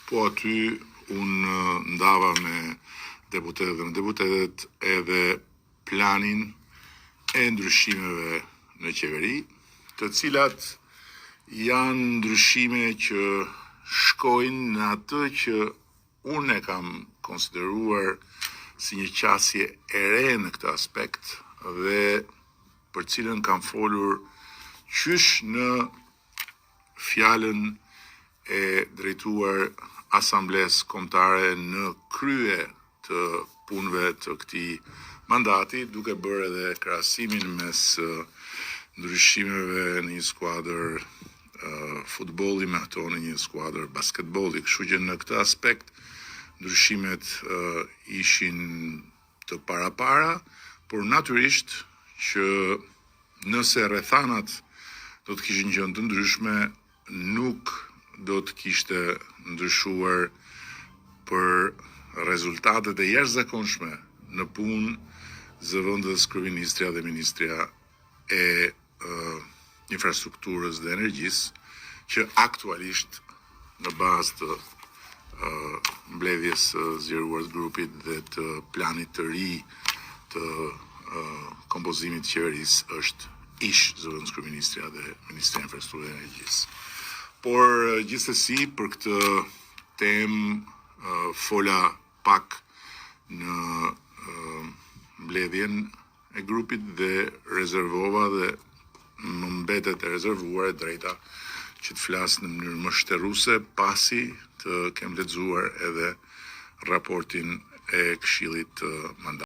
Po aty unë ndava me deputetët dhe me deputetet edhe planin e ndryshimeve në qeveri, të cilat janë ndryshime që shkojnë në atë që unë e kam konsideruar si një qasje e re në këtë aspekt dhe për cilën kam folur qysh në fjalën e drejtuar Asambles Kombëtare në krye të punëve të këtij mandati, duke bërë edhe krahasimin mes ndryshimeve në një skuadër futbolli me ato në një skuadër basketbolli. Kështu që në këtë aspekt ndryshimet ishin të para, por natyrisht që nëse rrethanat do të kishin qenë të ndryshme, nuk do të kishte ndryshuar për rezultatet e jashtëzakonshme në punë zëvendës kryeministrja dhe ministrja e infrastrukturës dhe energjisë, që aktualisht në bazë të mbledhjes së zgjeruar të grupit dhe të planit të ri të kompozimit të qeverisë është ish zëvendës kryeministrja dhe ministrja e infrastrukturës dhe energjisë. Por gjithsesi për këtë temë fola pak në mbledhjen e grupit dhe rezervova dhe më mbetet e rezervuar e drejta që të flas në mënyrë më shtërruese pasi të kem lexuar edhe raportin e Këshillit të Mandatit.